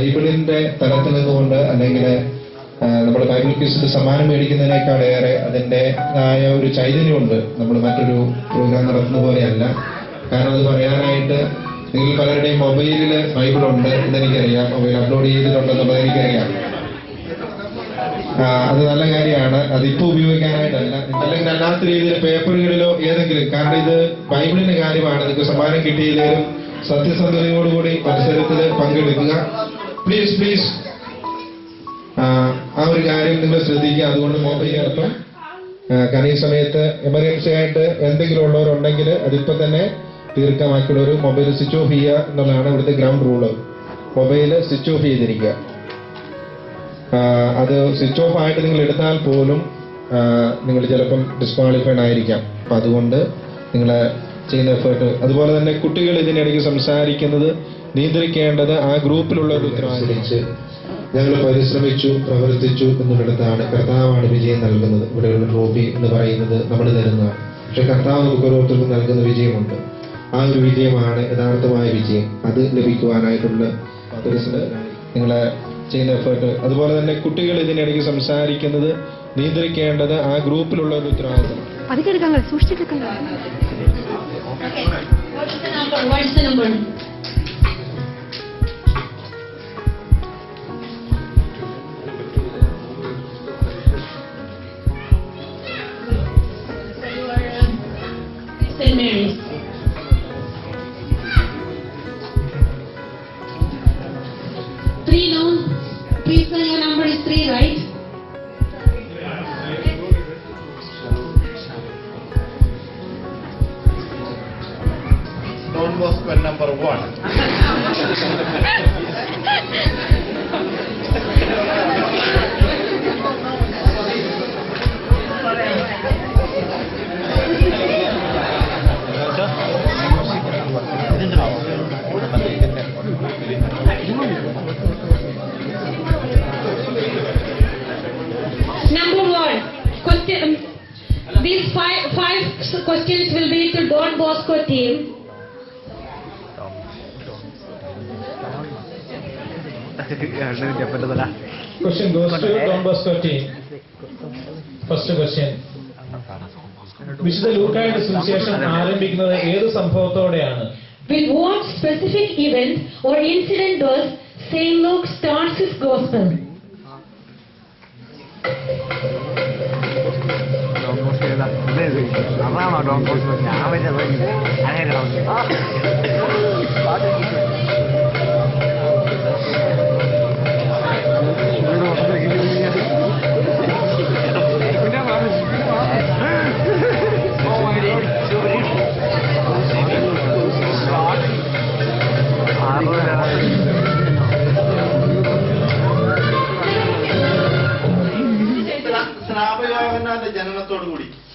ബൈബിളിന്റെ തലത്തിൽ നിന്നുകൊണ്ട് അല്ലെങ്കിൽ നമ്മുടെ ബൈബിൾ ക്വിസിന്റെ സമ്മാനം മേടിക്കുന്നതിനേക്കാളേറെ അതിൻ്റെതായ ഒരു ചൈതന്യമുണ്ട് നമ്മൾ മറ്റൊരു പ്രോഗ്രാം നടത്തുന്ന പോലെയല്ല. കാരണം അത് പറയാനായിട്ട് നിങ്ങൾ പലരുടെയും മൊബൈലിൽ ബൈബിളുണ്ട് എന്നെനിക്കറിയാം, മൊബൈൽ അപ്ലോഡ് ചെയ്തിട്ടുണ്ടെന്നുള്ളത് എനിക്കറിയാം. അത് നല്ല കാര്യമാണ്. അതിപ്പോൾ ഉപയോഗിക്കാനായിട്ടല്ല, അല്ലെങ്കിൽ അല്ലാത്ത രീതിയിൽ പേപ്പറുകളിലോ ഏതെങ്കിലും, കാരണം ഇത് ബൈബിളിന്റെ കാര്യമാണ്. നിങ്ങൾക്ക് സമ്മാനം കിട്ടിയില്ലെങ്കിലും സത്യസന്ധതയോടുകൂടി മത്സരത്തിൽ പങ്കെടുക്കുക. പ്ലീസ് ആ ഒരു കാര്യം നിങ്ങൾ ശ്രദ്ധിക്കുക. അതുകൊണ്ട് മൊബൈൽ അർത്ഥം കാരണം ഈ സമയത്ത് എമർജൻസി ആയിട്ട് എന്തെങ്കിലും ഉള്ളവരുണ്ടെങ്കിൽ അതിപ്പോൾ തന്നെ തീർക്കമാക്കിയുള്ള ഒരു മൊബൈൽ സ്വിച്ച് ഓഫ് ചെയ്യുക എന്നുള്ളതാണ് ഇവിടുത്തെ ground rule. Mobile switch off ചെയ്തിരിക്കുക. അത് സ്വിച്ച് ഓഫ് ആയിട്ട് നിങ്ങൾ എടുത്താൽ പോലും നിങ്ങൾ ചിലപ്പം ഡിസ്ക്വാളിഫൈഡ് ആയിരിക്കാം. അപ്പം അതുകൊണ്ട് നിങ്ങൾ ചെയ്യുന്ന എഫേർട്ട്, അതുപോലെ തന്നെ കുട്ടികൾ ഇതിനിടയ്ക്ക് സംസാരിക്കുന്നത് നിയന്ത്രിക്കേണ്ടത് ആ ഗ്രൂപ്പിലുള്ള ഒരു ഉത്തരവാദിച്ച് ഞങ്ങൾ പരിശ്രമിച്ചു പ്രവർത്തിച്ചു എന്നുള്ളിടത്താണ് കർത്താവാണ് വിജയം നൽകുന്നത്. ഇവിടെയുള്ള ട്രോഫി എന്ന് പറയുന്നത് നമ്മൾ തരുന്നതാണ്. പക്ഷെ കർത്താവ് നമുക്ക് ഓരോരുത്തർക്കും നൽകുന്ന വിജയമുണ്ട്. ആ ഒരു വിജയമാണ് യഥാർത്ഥമായ വിജയം. അത് ലഭിക്കുവാനായിട്ടുള്ള നിങ്ങൾ ചെയ്യുന്ന എഫേർട്ട്, അതുപോലെ തന്നെ കുട്ടികൾ ഇതിനിടയ്ക്ക് സംസാരിക്കുന്നത് നിയന്ത്രിക്കേണ്ടത് ആ ഗ്രൂപ്പിലുള്ള ഒരു ഉത്തരവാദിത്തം. St. Mary's. Three known. Please say your number is 3, right? Don Bosco number 1. Number 1. Question. These five questions will be to Don Bosco team. Question goes to Don Bosco team. First question. വിശുദ്ധ ലൂക്കായുടെ സുവിശേഷം ആരംഭിക്കുന്നത് ഏത് സംഭവത്തോടെയാണ്? With what specific event or incident does St. Luke starts his gospel?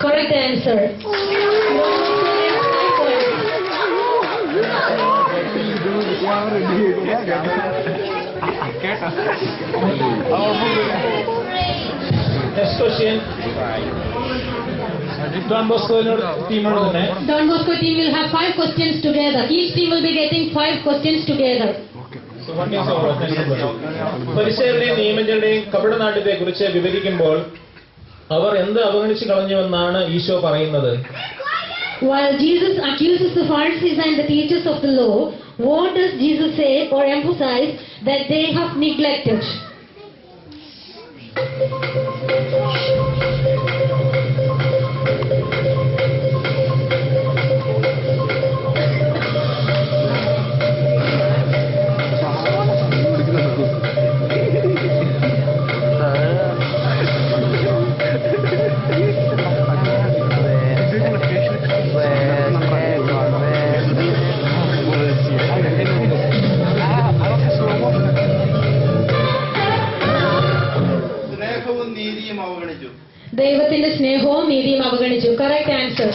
Correct answer. Next question. Don Bosco team. Don Bosco team will have 5 questions together. Each team will be getting 5 questions together. So what is our question? പരിസരയുടെയും നിയമങ്ങളുടെയും കപടനാട്യത്തെ കുറിച്ച് വിവരിക്കുമ്പോൾ അവർ എന്ത് അവഗണിച്ചു കളഞ്ഞുവെന്നാണ് ഈശോ പറയുന്നത്? While Jesus accuses the Pharisees and the teachers of the law, what does Jesus say or emphasize that they have neglected? ദൈവത്തിന്റെ സ്നേഹവും നീതിയും അവഗണിച്ചു. Correct answer.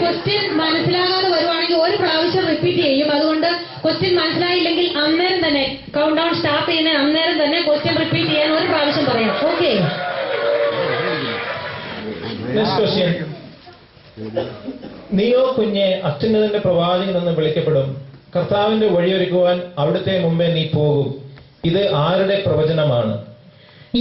Question മനസ്സിലാകാതെ വരുവാണെങ്കിൽ ഒരു പ്രാവശ്യം റിപ്പീറ്റ് ചെയ്യും. അതുകൊണ്ട് ക്വസ്റ്റ്യൻ മനസ്സിലായില്ലെങ്കിൽ അന്നേരം തന്നെ കൗണ്ട് ഡൗൺ സ്റ്റാർട്ട് ചെയ്യുന്ന അന്നേരം തന്നെ ക്വസ്റ്റ്യൻ റിപ്പീറ്റ് ചെയ്യാൻ ഒരു പ്രാവശ്യം പറയാം. ഓക്കെ. നീയോ കുഞ്ഞെ അത്യുന്നതന്റെ പ്രവാചകൻ എന്ന് വിളിക്കപ്പെടും. കർത്താവിന്റെ വഴിയൊരുക്കുവാൻ അവിടുത്തെ മുമ്പേ നീ പോകും. ഇത് ആരുടെ പ്രവചനമാണ്?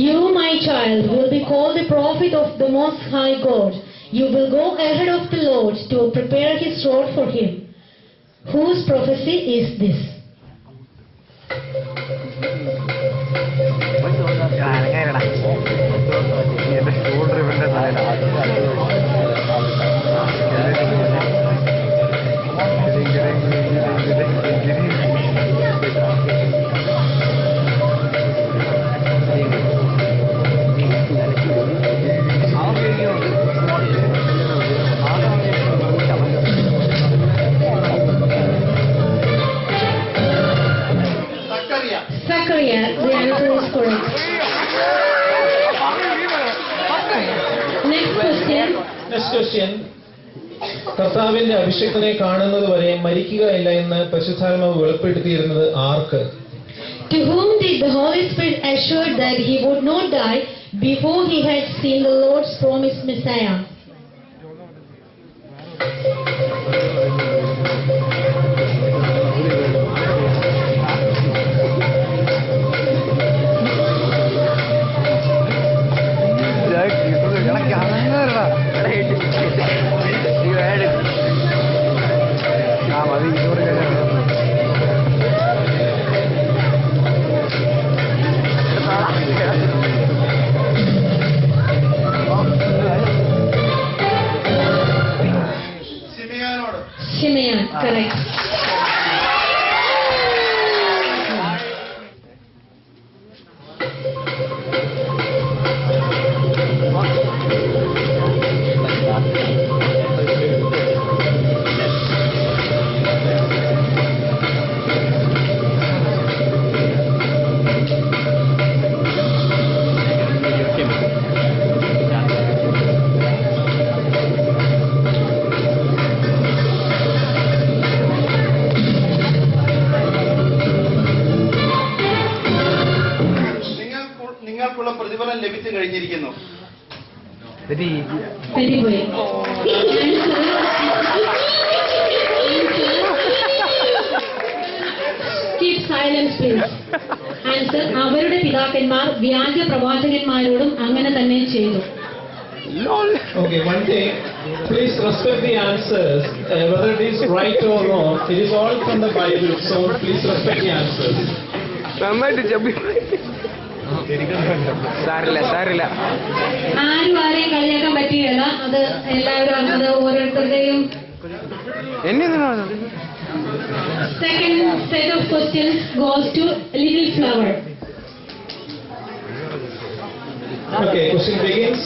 You, my child, will be called the prophet of the Most High God. You will go ahead of the Lord to prepare his road for him. Whose prophecy is this? Zachariah, the answer is correct. Next question. കർത്താവിന്റെ അഭിഷേകത്തിനെ കാണുന്നത് വരെ മരിക്കുകയില്ല എന്ന് പരിശുദ്ധാത്മാവ് വെളിപ്പെടുത്തിയിരുന്നത് ആർക്ക്? To whom did the Holy Spirit assure that he would not die before he had seen the Lord's promised Messiah? Simeon, correct. പ്രതിഫലം ലഭിച്ചു കഴിഞ്ഞിരിക്കുന്നു. Keep silence, please. Answer: അവരുടെ പിതാക്കന്മാർ വ്യാജ പ്രവാചകന്മാരോടും അങ്ങനെ തന്നെ ചെയ്തു. Okay, one thing, please respect the answers, whether it is right or wrong. It is all from the Bible, so please respect the answers. സാരില്ല ആരും ആരെയും കളിയാക്കാൻ പറ്റുകയില്ല. അത് എല്ലാവരും അത് ഓരോരുത്തരുടെയും. Second set of questions goes to Little Flower. Okay, question begins.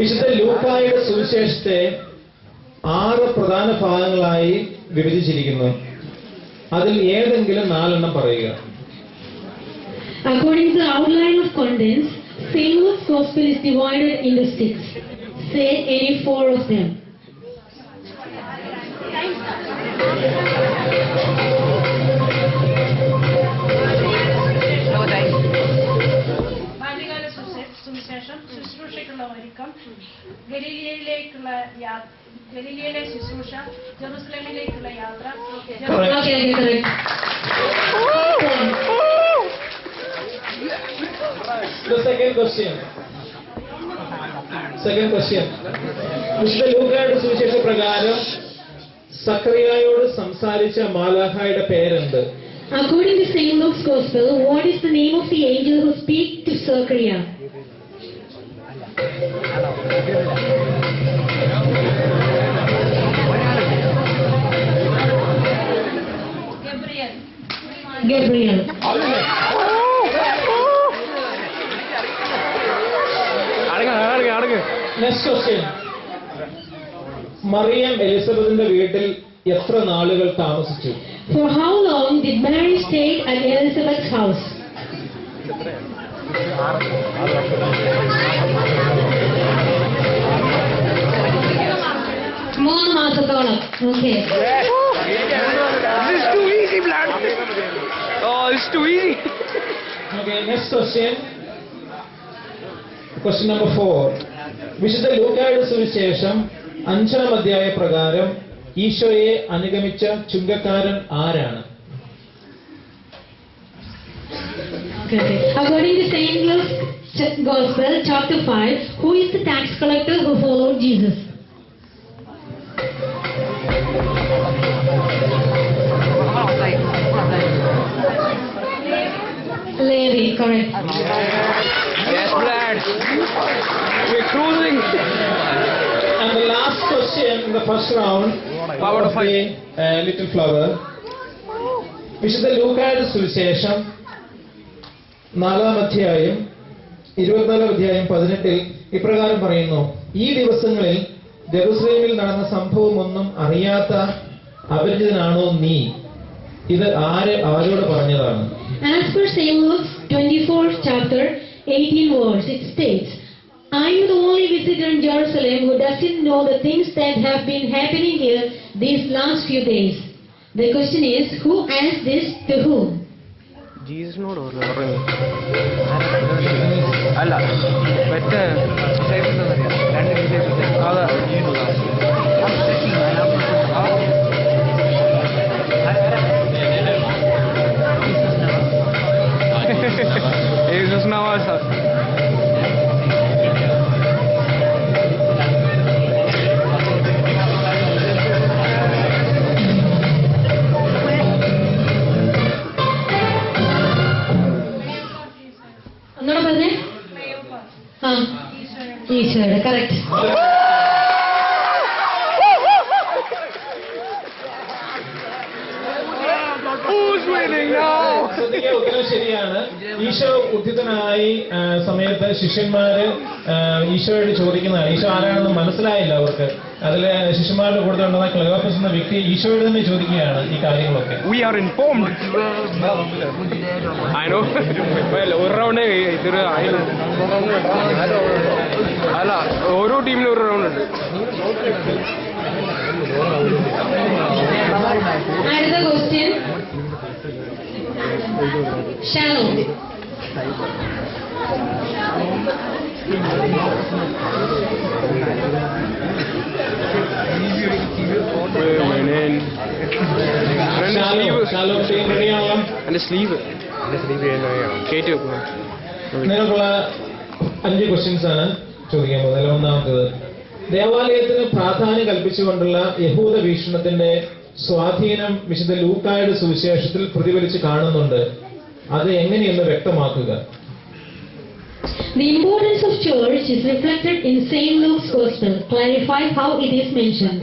വിശുദ്ധ ലൂക്കായുടെ സുവിശേഷത്തെ 6 പ്രധാന ഭാഗങ്ങളായി വിഭജിച്ചിരിക്കുന്നു. അതിൽ ഏതെങ്കിലും 4 പറയുക. According to the outline of contents, St. Luke's Gospel is divided into 6. Say any 4 of them. സുവിശേഷം, ശുശ്രൂഷയ്ക്കുള്ള ഒരുക്കം, ഗലീലയിലെ ശുശ്രൂഷ, ജെറുസലേമിലേക്കുള്ള യാത്ര. The second question. വിശുദ്ധ ലൂക്കായുടെ സുവിശേഷ പ്രകാരം സക്കറിയായോട് സംസാരിച്ച മാലാഖയുടെ പേരെന്ത്? According to St. Luke's Gospel, what is the name of the angel who speaks to Zachariah? Gabriel. Next question. Mariyam എലിസബത്തിന്റെ വീട്ടിൽ എത്ര നാളുകൾ താമസിച്ചു? For how long did Mary stay at Elizabeth's house? 3 മാസത്തോളം. Okay. This is too easy, blood. Oh, it's too easy. Okay, next question. Question number 4. വിശുദ്ധ ലൂക്കായുടെ സുവിശേഷം 5-ാം അധ്യായ പ്രകാരം ഈശോയെ അനുഗമിച്ച ചുങ്കക്കാരൻ ആരാണ്? Okay. According to Saint Luke's Gospel, chapter 5, who is the tax collector who followed Jesus? Levi, correct. Yes, blood. We're cruising. And the last question in the first round Power of of five. the little flower. വിശുദ്ധ ലൂക്കായുടെ സുവിശേഷം 4-ാം അധ്യായം 24-ാം അധ്യായം 18-ൽ ഇപ്രകാരം പറയുന്നു: ഈ ദിവസങ്ങളിൽ ജെറുസലേമിൽ നടന്ന സംഭവമൊന്നും അറിയാത്ത അപരിചിതനാണോ നീ? ഇത് ആരോട് പറഞ്ഞതാണ്? As per St. Luke's 24th chapter, 18 verse, it states, "Are you the only visitor in Jerusalem who doesn't know the things that have been happening here these last few days?" The question is, who asked this to whom? ജീസസിനോട് പറഞ്ഞു. അല്ല മറ്റേ അതാ Jesus Navas. ഒന്നുകൂടെ പറഞ്ഞേ. ആ, ഈശോയുടെ correct. Who's winning now? ശ്രദ്ധിക്കുക, ഉത്തരം ശരിയാണ്. ഈശോ ഉദ്ധിതനായി സമയത്ത് ശിഷ്യന്മാര് ഈശോയോട് ചോദിക്കുന്നതാണ്. ഈശോ ആരാണെന്ന് മനസ്സിലായില്ല അവർക്ക്. അതില് ശിഷ്യന്മാരുടെ കൂടെ ഉണ്ടെന്ന ക്ലെയോപ്പസ് എന്ന വ്യക്തി ഈശോയോട് തന്നെ ചോദിക്കുകയാണ് ഈ കാര്യങ്ങളൊക്കെ. We are informed. I know. Well, ഒരു റൗണ്ട് ഇതൊരു അല്ല ഓരോ ടീമിലും ഒരു റൗണ്ട് ഉണ്ട്. അടുത്ത ക്വസ്റ്റ്യൻ ഷാലോ. ഷാലോ ടീം റെഡിയാണോ? എന്റെ സ്ലീവ് കേട്ടി വെക്കുക. നിങ്ങൾക്കുള്ള 5 ക്വസ്റ്റ്യൻസ് ആണ് ചോദിക്കാൻ പോകുന്നത്. ഒന്നാമത്തേത്, ദേവാലയത്തിന് പ്രാധാന്യം കൽപ്പിച്ചുകൊണ്ടുള്ള യഹൂദ വീക്ഷണത്തിന്റെ സ്വാധീനം വിശുദ്ധ ലൂക്കായുടെ സുവിശേഷത്തിൽ പ്രതിഫലിച്ച് കാണുന്നുണ്ട്. അത് എങ്ങനെയെന്ന് വ്യക്തമാക്കുക. The importance of church is reflected in St. Luke's Gospel. Clarify how it is mentioned.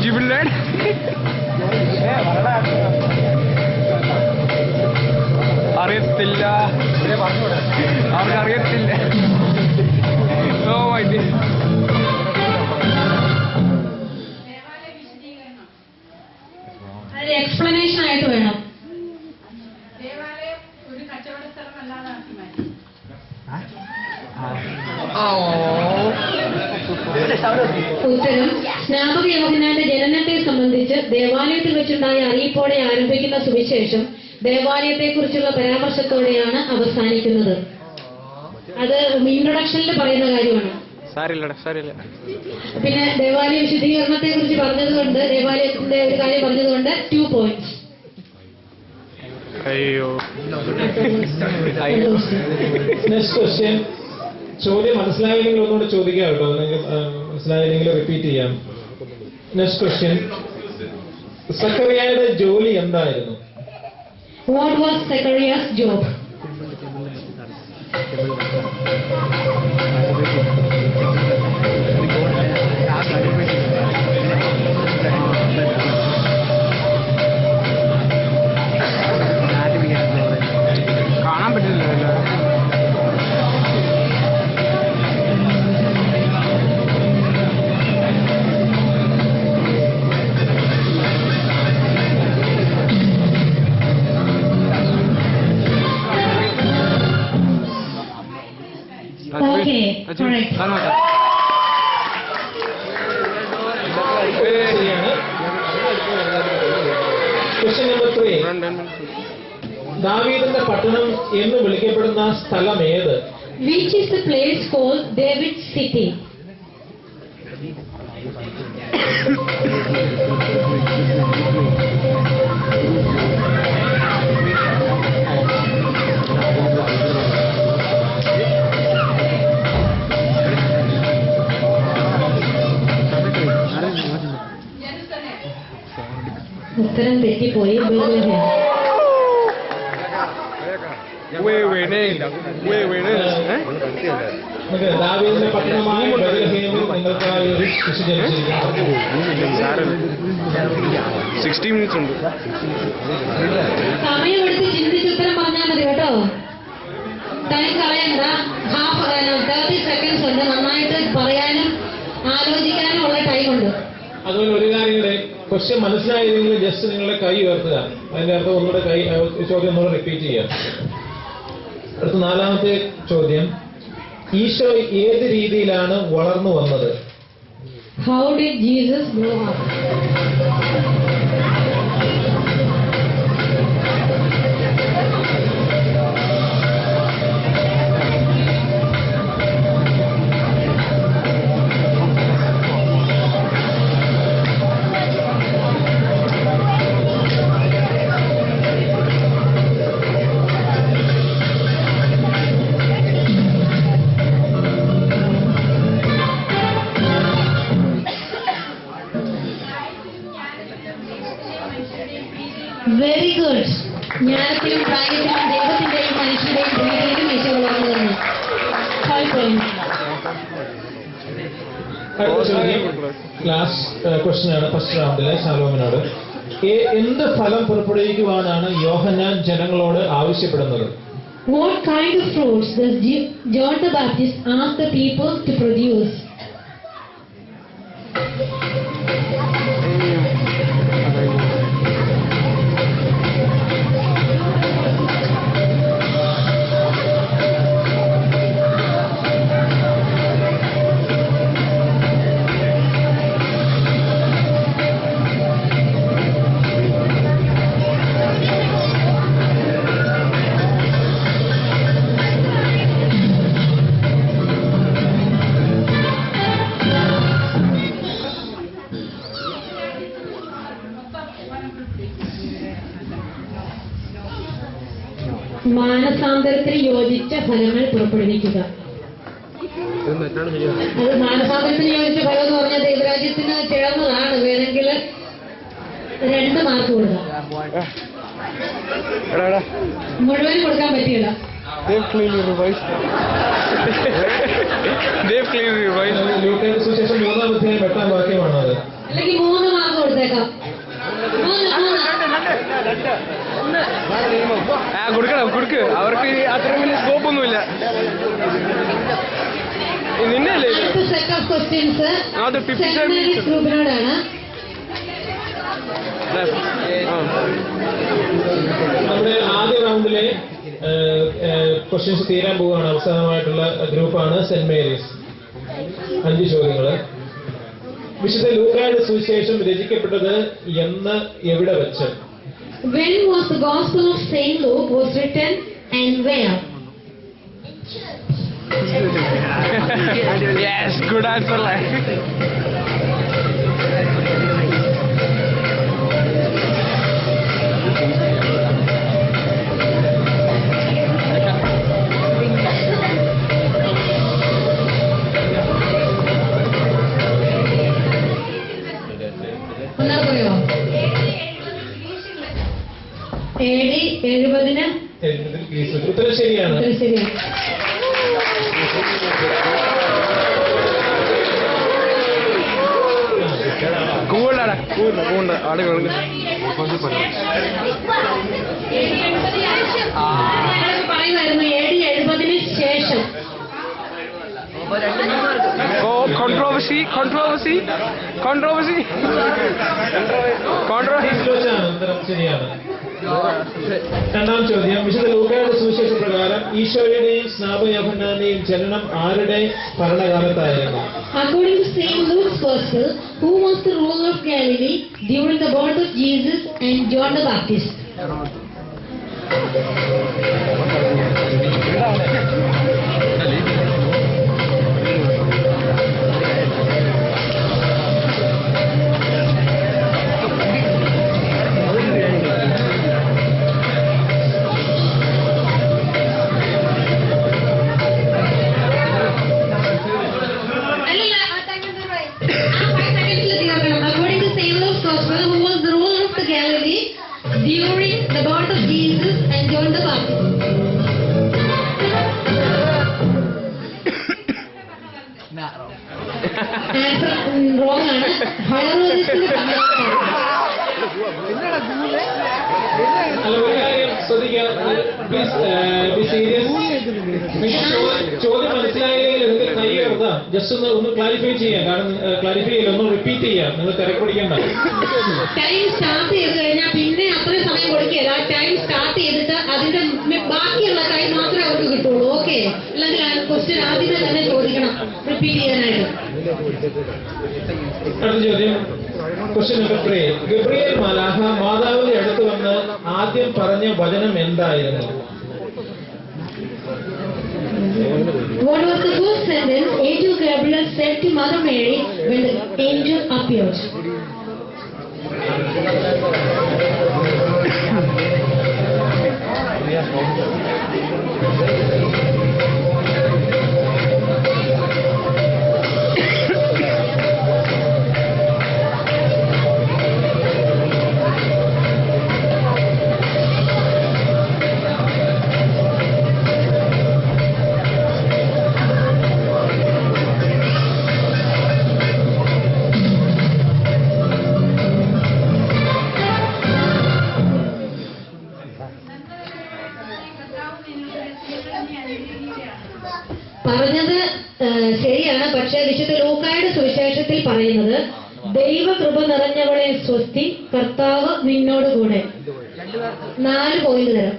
Jubilant. അറിയത്തില്ല, അവർക്ക് അറിയത്തില്ല. ഓ ഇത് അതിന് എക്സ്പ്ലനേഷൻ ആയിട്ട് വേണം. ദേവാലയം ഒരു കച്ചവട സ്ഥലം അല്ലാതെ ആക്കി മാറ്റി. ഉത്തരം, സ്നാപക യോഹന്നാന്റെ ജനനത്തെ സംബന്ധിച്ച് ദേവാലയത്തിൽ വെച്ചുണ്ടായ അറിയിപ്പോടെ ആരംഭിക്കുന്ന സുവിശേഷം ദേവാലയത്തെക്കുറിച്ചുള്ള പരാമർശത്തോടെയാണ് അവസാനിക്കുന്നത്. അത് ഇൻട്രൊഡക്ഷനിൽ പറയുന്ന കാര്യമാണ്. സാരില്ല. പിന്നെ ദേവാലയ വിശുദ്ധീകരണത്തെ കുറിച്ച് പറഞ്ഞതുകൊണ്ട്, ദേവാലയത്തിന്റെ ഒരു കാര്യം പറഞ്ഞതുകൊണ്ട് 2 points. അയ്യോ. Next question. ചോദ്യം മനസ്സിലായില്ലെങ്കിൽ ഒന്നുകൂടെ ചോദിക്കാം കേട്ടോ. മനസ്സിലായില്ലെങ്കിൽ റിപ്പീറ്റ് ചെയ്യാം. Next question. സക്കറിയായുടെ ജോലി എന്തായിരുന്നു? What was Zechariah's job? കാണാൻ പറ്റില്ല. Okay, correct. Question number 3. ദാവീദിന്റെ പട്ടണം എന്ന് വിളിക്കപ്പെടുന്ന സ്ഥലം ഏത്? Which is the place called David's city? ഉത്തരം തെറ്റിപ്പോയി. ബേത്ലഹേം. ദാവീദിന്റെ പട്ടണമായ ബേത്ലഹേമിൽ നിങ്ങൾക്കായി ഒരു ശിശു ജനിച്ചിരിക്കുന്നു. 60 minutes ഉണ്ട്. സമയമെടുത്ത് ചിന്തിച്ചുത്തരം പറഞ്ഞാൽ മതി കേട്ടോ. ടൈം കളയണ്ട. 30 seconds ഉണ്ട്. നന്നായിട്ട് പറയാനും ആലോചിക്കാനും ഉള്ള ടൈമുണ്ട്. അതുപോലെ ഒരു കാര്യം കൂടെ, ക്വസ്റ്റ്യൻ മനസ്സിലായില്ലെങ്കിൽ ജസ്റ്റ് നിങ്ങളുടെ കൈ ഉയർത്തുക. അതിന്റെ അർത്ഥം ഒന്നുകൂടെ ചോദ്യം ഒന്നുകൂടെ റിപ്പീറ്റ് ചെയ്യുക. അടുത്ത 4ാമത്തെ ചോദ്യം, ഈശോ ഏത് രീതിയിലാണ് വളർന്നു വന്നത്? How did Jesus grow up? Very good. ജ്ഞാനത്തിലും പ്രായത്തിലും ദൈവത്തിന്റെയും മനുഷ്യന്റെയും പ്രീതിയിലും ഈശോ വളർന്നു വന്നു. 5 points. ലാസ്റ്റ് ക്വസ്റ്റ്യൻ ആണ് ഫസ്റ്റ് റൗണ്ടിലെ ശലോമിനോട്. എന്ത് ഫലം പുറപ്പെടുവിക്കുവാനാണ് യോഹന്നാൻ ജനങ്ങളോട് ആവശ്യപ്പെടുന്നത്? What kind of fruits does John the Baptist ask the people to produce? മാനസാന്തരത്തിന് യോജിച്ച ഫലങ്ങൾ പുറപ്പെടുവിക്കുക. അത് മാനസാന്തരത്തിന് യോജിച്ച ഫലം എന്ന് പറഞ്ഞാൽ ദൈവരാജ്യത്തിന് ചേർന്നതാണ്. വേണമെങ്കിൽ 2 മാർക്ക് കൊടുക്കാം. മുഴുവൻ കൊടുക്കാൻ പറ്റില്ല. ലൂക്കോസിന് സുവിശേഷം 3-ാം അധ്യായം 8-ാം വാക്യമാണ് അത്. അല്ലെങ്കിൽ 3 മാർക്ക് കൊടുത്തേക്കാം. കൊടുക്ക്. അവർക്ക് അത്രയും വലിയ സ്കോപ്പ് ഒന്നുമില്ല. നിന്നല്ലേ സെറ്റ് ഓഫ് ക്വസ്റ്റ്യൻസ് ഗ്രൂപ്പിനോടാണ്. നമ്മുടെ ആദ്യ റൗണ്ടിലെ ക്വസ്റ്റ്യൻസ് തീരാൻ പോവുകയാണ്. അവസാനമായിട്ടുള്ള ഗ്രൂപ്പാണ് സെന്റ് മേരീസ്. 5 ചോദ്യങ്ങള്. വിശുദ്ധ ലൂക്കായുടെ സുവിശേഷം രചിക്കപ്പെട്ടത് എന്ന് എവിടെ വെച്ച്? When was the Gospel of Saint Luke was written and where? Yes, good answer. AD 70 ഉത്തരം ശരിയാണ്. ശരിയാണ്. കൂടെ ആളുകൾ പറയുമായിരുന്നു AD 70 ശേഷം. controversy. ശരിയാണ്. 2-ാം ചോദ്യം, വിശുദ്ധ ലൂക്കായുടെ സുവിശേഷ പ്രകാരം ഈശോയുടെയും സ്നാപക യോഹന്നാന്റെയും ജനനം ആരുടെ ഭരണകാലത്തായിരുന്നു? According to Saint Luke's Gospel, Who was the ruler of Galilee during the birth of Jesus and John the Baptist? According to St. Luke's Gospel, who was the ruler of the Galilee during the birth of Jesus and John the Baptist? Answer wrong ആണ്. ഹയറോദിസിന്റെ അല്ല, ഒരു കാര്യം ശ്രദ്ധിക്കുക. Be serious. ചോദ്യം മനസ്സിലായില്ലെങ്കിൽ നിങ്ങൾക്ക് കൈ ഉയർത്താം. Just ഒന്ന് ക്ലാരിഫൈ ചെയ്യാം. കാരണം ക്ലാരിഫൈ ചെയ്യില്ല, ഒന്ന് റിപ്പീറ്റ് ചെയ്യാം. നിങ്ങൾ തിരക്കുപിടിക്കണ്ട. ടൈം സ്റ്റാർട്ട് ചെയ്ത് കഴിഞ്ഞാൽ പിന്നെ അത്രയും സമയം കൊടുക്കുകയില്ല. ആ ടൈം സ്റ്റാർട്ട് ചെയ്തിട്ട് അതിന്റെ ബാക്കിയുള്ള ടൈം മാത്രമേ അവർക്ക് കിട്ടുള്ളൂ. ഓക്കെ? അല്ലെങ്കിൽ ആ ക്വസ്റ്റ്യൻ ആദ്യമേ തന്നെ ചോദിക്കണം, റിപ്പീറ്റ് ചെയ്യാനായിട്ട്. അടുത്ത ചോദ്യം, ക്വസ്റ്റ്യൻ നമ്പർ 3. ഗബ്രിയേൽ മാലാഖ മാതാവിന്റെ അടുത്ത് വന്ന് ആദ്യം പറഞ്ഞ വചനം എന്തായിരുന്നു? What was the first sentence angel Gabriel said to Mother Mary when the angel appeared? പറഞ്ഞത് ശരിയാണ്. പക്ഷേ വിശുദ്ധ ലൂക്കായുടെ സുവിശേഷത്തിൽ പറയുന്നത് ദൈവകൃപ നിറഞ്ഞവളെ സ്വസ്തി, കർത്താവ് നിന്നോടുകൂടെ. 4 പോയിന്റ് തരാം.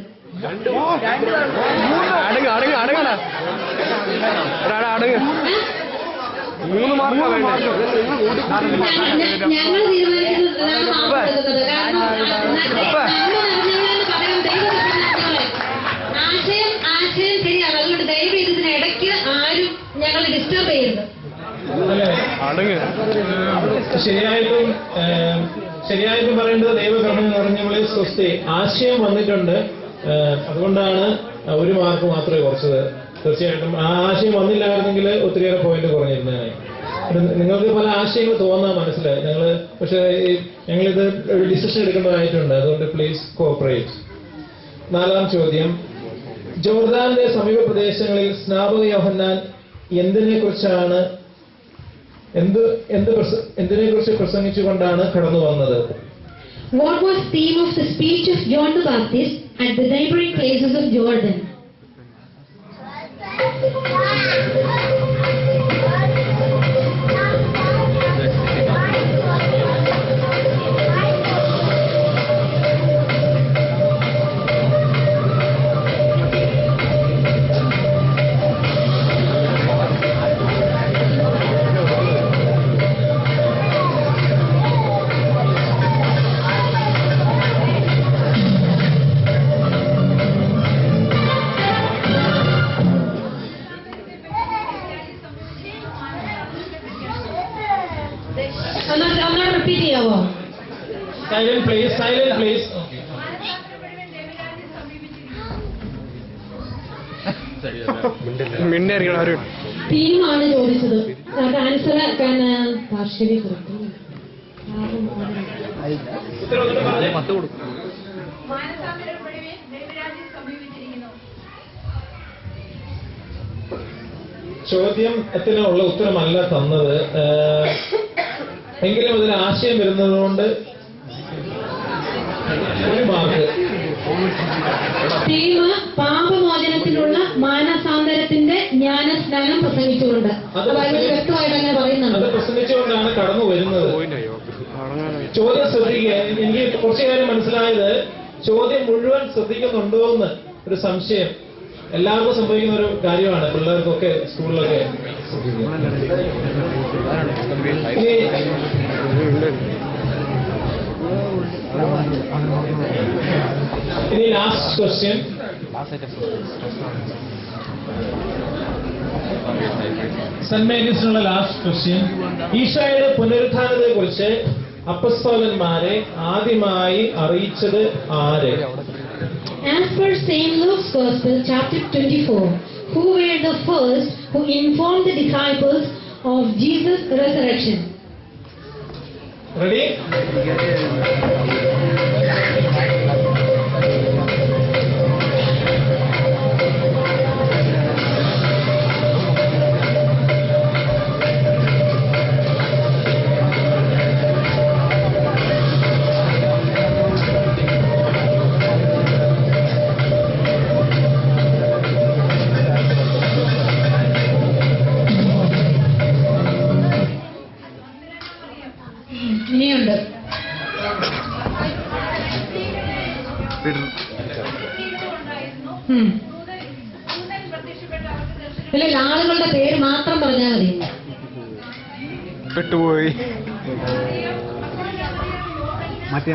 ഞങ്ങൾ തീരുമാനിക്കുന്നത് ആശയം ശരിയാണ്. അതുകൊണ്ട് ദയവ് ഇതിന് ഇടയ്ക്ക് ആരും ഞങ്ങൾ ഡിസ്റ്റർബ് ചെയ്യരുത്. ശരിയായിട്ടും പറയേണ്ടത് ദൈവകൃപ നിറഞ്ഞവളെ സ്വസ്തി. ആശയം വന്നിട്ടുണ്ട്, അതുകൊണ്ടാണ് 1 മാർക്ക് മാത്രമേ കുറച്ചത്. തീർച്ചയായിട്ടും ആ ആശയം വന്നില്ലായിരുന്നെങ്കിൽ ഒത്തിരിയേറെ പോയിന്റ് കുറഞ്ഞിരുന്നതായി. നിങ്ങൾക്ക് പല ആശയങ്ങൾ തോന്നാൻ മനസ്സിലായി. പക്ഷേ ഞങ്ങളിത് ഒരു ഡിസിഷൻ എടുക്കേണ്ടതായിട്ടുണ്ട്. അതുകൊണ്ട് പ്ലീസ് കോഓപ്പറേറ്റ്. 4ാം ചോദ്യം, ജോർദാന്റെ സമീപ പ്രദേശങ്ങളിൽ സ്നാപക യോഹന്നാൻ എന്തിനെ കുറിച്ച് പ്രസംഗിച്ചുകൊണ്ടാണ് കടന്നു വന്നത്? What was the theme of the speech of John the Baptist at the neighboring places of Jordan? ഒന്നാമത് റിപ്പീറ്റ് ചെയ്യാവോ? Silent please. തീമാണ് ചോദിച്ചത്. ആൻസർ പാർശ്വതി കൊടുത്തു. മാനസാന്തരപ്പെടുവിൻ, ദൈവരാജ്യം സമീപിച്ചിരിക്കുന്നു. ചോദ്യത്തിനുള്ള ഉത്തരമല്ല തന്നത്, എങ്കിലും അതിന് ആശയം വരുന്നതുകൊണ്ട് 1 മാർക്ക്. തീമ പാപമോചനത്തിനുള്ള മാനസാന്തരത്തിന്റെ ജ്ഞാനസ്നാനം പ്രസംഗിച്ചുകൊണ്ട്. അത് വ്യക്തമായിട്ട് അങ്ങനെ പറയുന്നുണ്ട്. അത് പ്രസംഗിച്ചുകൊണ്ടാണ് കടന്നു വരുന്നത്. ചോദ്യം ശ്രദ്ധിക്കുക. എനിക്ക് കുറച്ചു കാര്യം മനസ്സിലായത്, ചോദ്യം മുഴുവൻ ശ്രദ്ധിക്കുന്നുണ്ടോ എന്ന് ഒരു സംശയം. എല്ലാവർക്കും സംഭവിക്കുന്ന ഒരു കാര്യമാണ്, പിള്ളേർക്കൊക്കെ സ്കൂളിലൊക്കെ. ഇനി ലാസ്റ്റ് ക്വസ്റ്റ്യൻ. സെന്റ് മേരീസിനുള്ള ലാസ്റ്റ് ക്വസ്റ്റ്യൻ. ഈശോയുടെ പുനരുത്ഥാനത്തെ കുറിച്ച് അപ്പസ്തോലന്മാരെ ആദ്യമായി അറിയിച്ചത് ആര്? As per St. Luke's Gospel, chapter 24, who were the first who informed the disciples of Jesus' resurrection? Ready? ഇനിയുണ്ട്. ഇതിൽ ആളുകളുടെ പേര് മാത്രം പറഞ്ഞാൽ മതി. പെട്ടുപോയി. മറ്റേ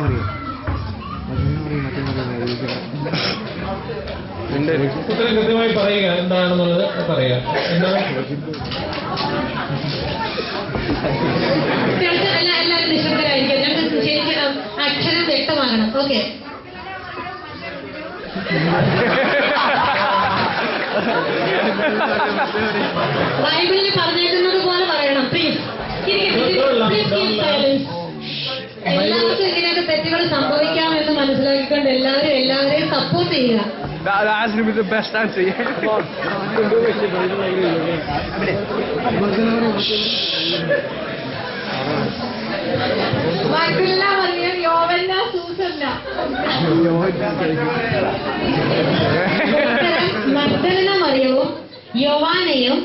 ഉത്തരം കൃത്യമായി പറയുക, എന്താണെന്നുള്ളത് പറയുക. എന്താണ്? എല്ലാവരും നിശബ്ദരായിരിക്കും. ഞങ്ങൾക്ക് ശരിക്കും അക്ഷരം വ്യക്തമാകണം. ഓക്കെ. ബൈബിളിൽ പറഞ്ഞേക്കുന്നത് പോലെ പറയണം. പ്ലീസ്. എല്ലാവർക്കും ഇങ്ങനെയൊക്കെ തെറ്റുകൾ സംഭവിക്കാമെന്ന് മനസ്സിലാക്കിക്കൊണ്ട് എല്ലാവരെയും സപ്പോർട്ട് ചെയ്യുക. That's going to be the best answer. മഗ്ദലന മറിയം, യോവന്ന, സൂസന്ന. മഗ്ദലന മറിയവും യോവാനയും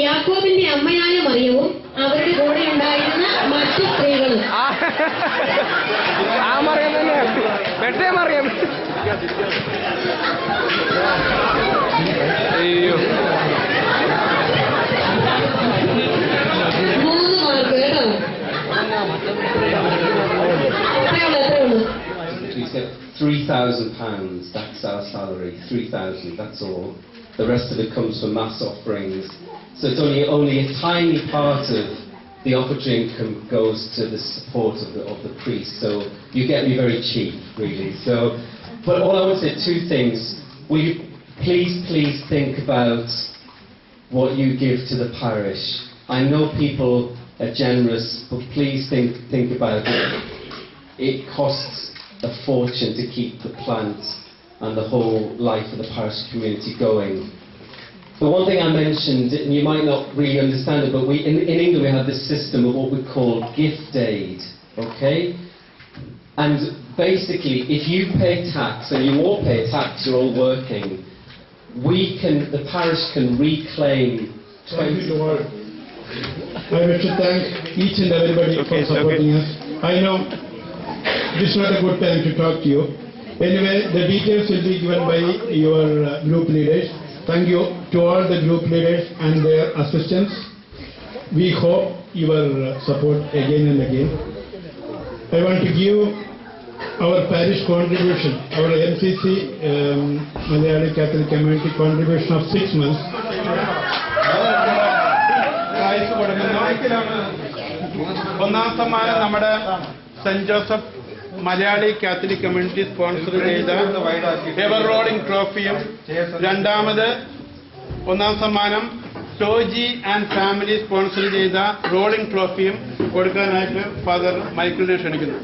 യാക്കോബിന്റെ അമ്മയായ മറിയവും അവരുടെ കൂടെ ഉണ്ടായിരുന്ന മറ്റു സ്ത്രീകളും. ആ മറിയം തന്നെ, മറ്റേ മറിയം. അയ്യോ, 3 മാർക്ക് കേട്ടോ. എത്രയുള്ളൂ? We said £3,000. That's our salary. 3,000. That's all. The rest of it comes from mass offerings. So it's only a tiny part of the offering income goes to the support of the priest. So you get me very cheap, really. So, but all I want to say, 2 things. Will you please think about what you give to the parish? I know people are generous, but please think about it. It costs a fortune to keep the plant and the whole life of the parish community going. The one thing I mentioned, and you might not really understand it, but in England we have this system of what we call gift aid, okay? And basically, if you pay tax, and you all pay tax, you're all working, the parish can reclaim 20... I wish to thank each and everybody for supporting us. I know this is not a good time to talk to you. Anyway, the details will be given by your group leaders. Thank you to all the group leaders and their assistants. We hope your support again and again. I want to give our parish contribution, our MCC Malayali Catholic Community contribution of 6 months. ഒന്നാം സമ്മാനം നമ്മുടെ saint Joseph Malayali Catholic community sponsor ചെയ്ത ever rolling ട്രോഫിയും, രണ്ടാമത് ഒന്നാം സമ്മാനം Toji and family sponsor ചെയ്ത rolling ട്രോഫിയും കൊടുക്കാനായിട്ട് father മൈക്കിളിനെ ക്ഷണിക്കുന്നു.